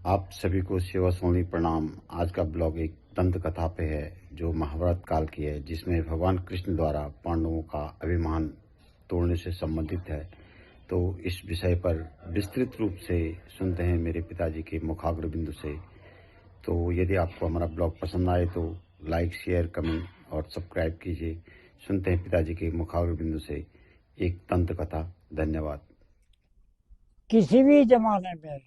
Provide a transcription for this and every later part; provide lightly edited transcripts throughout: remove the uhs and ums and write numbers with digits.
आप सभी को सेवा सोनी प्रणाम। आज का ब्लॉग एक दंत कथा पे है जो महाभारत काल की है, जिसमें भगवान कृष्ण द्वारा पांडवों का अभिमान तोड़ने से संबंधित है। तो इस विषय पर विस्तृत रूप से सुनते हैं मेरे पिताजी के मुखाग्र बिंदु से। तो यदि आपको हमारा ब्लॉग पसंद आए तो लाइक, शेयर, कमेंट और सब्सक्राइब कीजिए। सुनते हैं पिताजी के मुखाग्र बिंदु से एक दंत कथा। धन्यवाद। किसी भी जमाने में,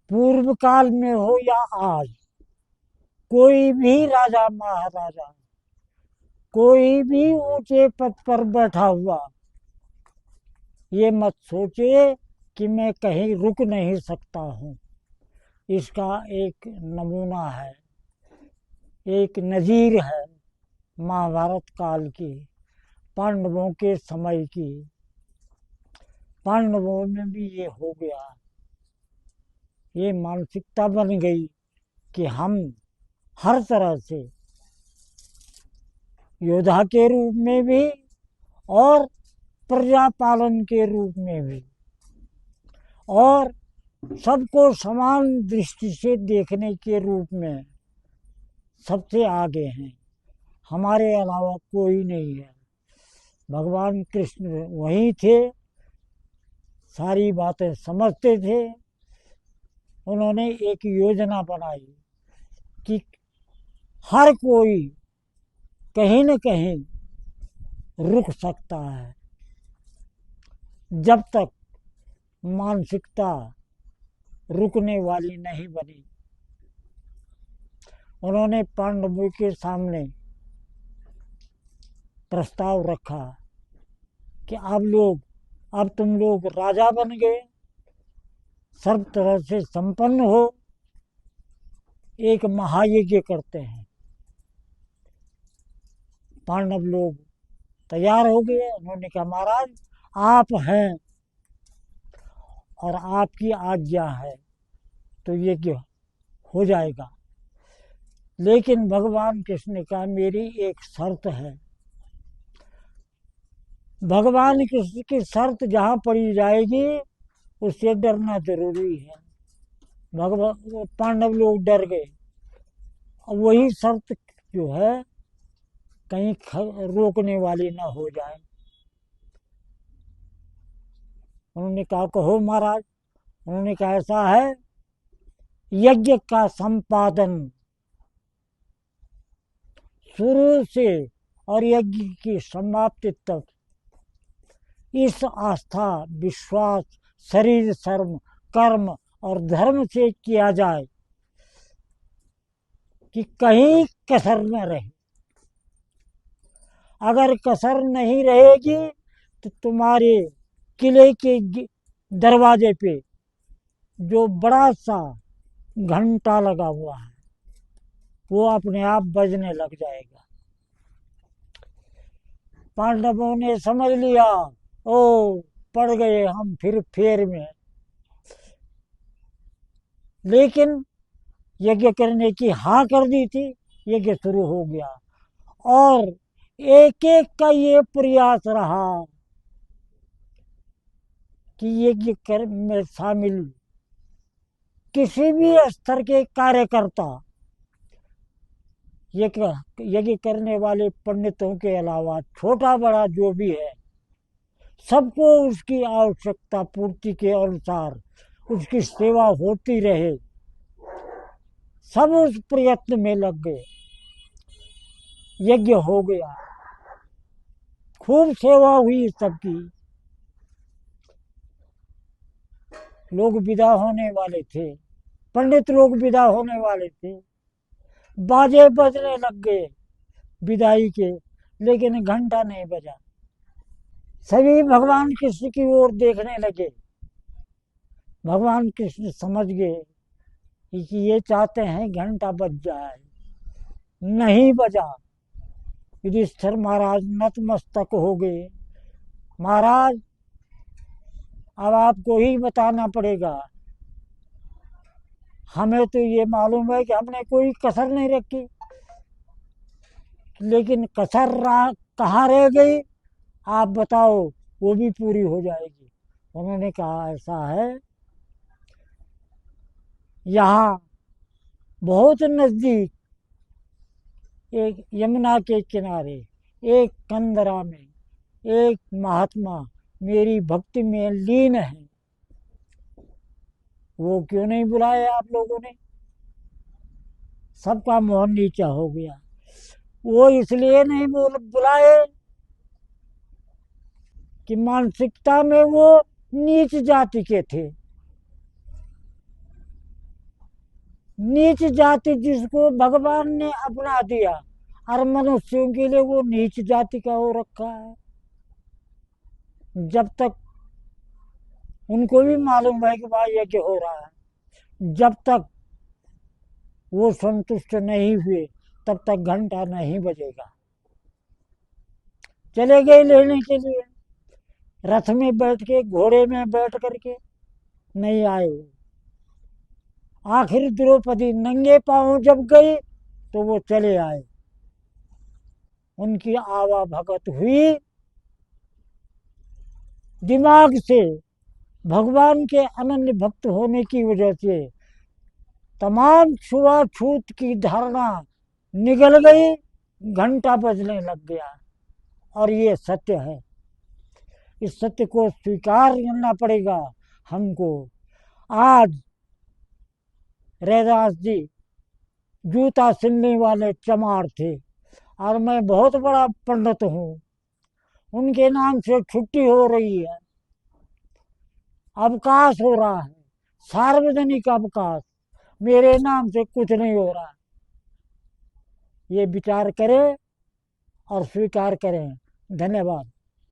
पूर्व काल में हो या आज, कोई भी राजा महाराजा, कोई भी ऊंचे पद पर बैठा हुआ, ये मत सोचे कि मैं कहीं रुक नहीं सकता हूँ। इसका एक नमूना है, एक नजीर है महाभारत काल की, पांडवों के समय की। पांडवों में भी ये हो गया, ये मानसिकता बन गई कि हम हर तरह से योद्धा के रूप में भी और प्रजा पालन के रूप में भी और सबको समान दृष्टि से देखने के रूप में सबसे आगे हैं। हमारे अलावा कोई नहीं है। भगवान कृष्ण वही थे, सारी बातें समझते थे। उन्होंने एक योजना बनाई कि हर कोई कहीं न कहीं रुक सकता है, जब तक मानसिकता रुकने वाली नहीं बनी। उन्होंने पांडवों के सामने प्रस्ताव रखा कि अब तुम लोग राजा बन गए, सर्व तरह से संपन्न हो, एक महायज्ञ करते हैं। पांडव लोग तैयार हो गए। उन्होंने कहा, महाराज आप हैं और आपकी आज्ञा है तो यज्ञ हो जाएगा। लेकिन भगवान कृष्ण ने कहा, मेरी एक शर्त है। भगवान कृष्ण की शर्त जहाँ पड़ी जाएगी उससे डरना जरूरी है। पांडव लोग डर गए। अब वही शर्त जो है कहीं रोकने वाली ना हो जाए। उन्होंने कहा, कहो महाराज। उन्होंने कहा, ऐसा है, यज्ञ का संपादन शुरू से और यज्ञ की समाप्ति तक इस आस्था, विश्वास, शरीर, शर्म, कर्म और धर्म से किया जाए कि कहीं कसर न रहे। अगर कसर नहीं रहेगी तो तुम्हारे किले के दरवाजे पे जो बड़ा सा घंटा लगा हुआ है वो अपने आप बजने लग जाएगा। पांडवों ने समझ लिया, ओ पड़ गए हम फिर फेर में। लेकिन यज्ञ करने की हाँ कर दी थी, यज्ञ शुरू हो गया और एक एक का ये प्रयास रहा कि यज्ञ कर में शामिल किसी भी स्तर के कार्यकर्ता, यज्ञ करने वाले पंडितों के अलावा छोटा बड़ा जो भी है, सबको उसकी आवश्यकता पूर्ति के अनुसार उसकी सेवा होती रहे। सब उस प्रयत्न में लग गए। यज्ञ हो गया, खूब सेवा हुई सबकी। लोग विदा होने वाले थे, पंडित लोग विदा होने वाले थे, बाजे बजने लग गए विदाई के, लेकिन घंटा नहीं बजा। सभी भगवान कृष्ण की ओर देखने लगे। भगवान कृष्ण समझ गए कि ये चाहते हैं घंटा बज जाए। नहीं बजा। युधिष्ठिर महाराज नतमस्तक हो गए। महाराज, अब आपको ही बताना पड़ेगा। हमें तो ये मालूम है कि हमने कोई कसर नहीं रखी, लेकिन कसर कहाँ रह गई आप बताओ, वो भी पूरी हो जाएगी। उन्होंने कहा, ऐसा है, यहाँ बहुत नज़दीक एक यमुना के किनारे एक कंदरा में एक महात्मा मेरी भक्ति में लीन है। वो क्यों नहीं बुलाए आप लोगों ने? सबका मोहन नीचा हो गया। वो इसलिए नहीं बुलाए कि मानसिकता में वो नीच जाति के थे। नीच जाति जिसको भगवान ने अपना दिया और मनुष्यों के लिए वो नीच जाति का हो रखा है। जब तक उनको भी मालूम है कि भाई ये क्या हो रहा है, जब तक वो संतुष्ट नहीं हुए तब तक घंटा नहीं बजेगा। चले गए लेने के लिए, रथ में बैठ के, घोड़े में बैठ करके नहीं आए। आखिर द्रौपदी नंगे पांव जब गई तो वो चले आए। उनकी आवा भगत हुई। दिमाग से भगवान के अनन्य भक्त होने की वजह से तमाम छुआछूत की धारणा निगल गई, घंटा बजने लग गया। और ये सत्य है। इस सत्य को स्वीकार करना पड़ेगा हमको। आज रैदास जी जूता सिलने वाले चमार थे और मैं बहुत बड़ा पंडित हूँ। उनके नाम से छुट्टी हो रही है, अवकाश हो रहा है, सार्वजनिक अवकाश। मेरे नाम से कुछ नहीं हो रहा। ये विचार करें और स्वीकार करें। धन्यवाद।